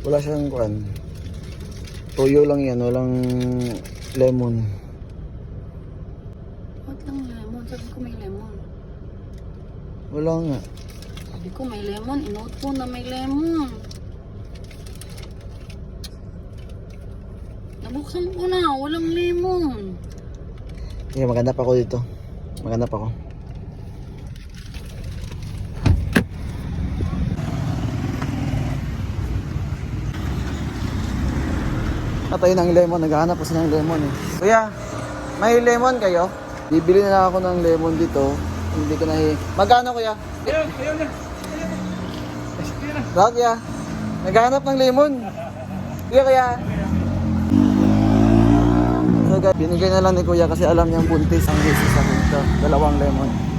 Wala siyang kuan. Toyo lang yan, walang lemon. Ba't lang lemon? Sabi ko may lemon. Wala nga. Sabi ko may lemon. Inote ko na may lemon. Nabuksan ko na. Walang lemon. Sige, maghanap ako dito. Maghanap ako. Tayo ng lemon, naghahanap kasi ng lemon eh. Kuya, may lemon kayo? Bibili na lang ako ng lemon dito. Hindi ko na Magkano kuya? Ayun na. Bakit kuya? Naghahanap ng lemon. Kuya. So guys, binigay na lang ni kuya kasi alam niyang buntis ang misis sa dito. 2 lemon.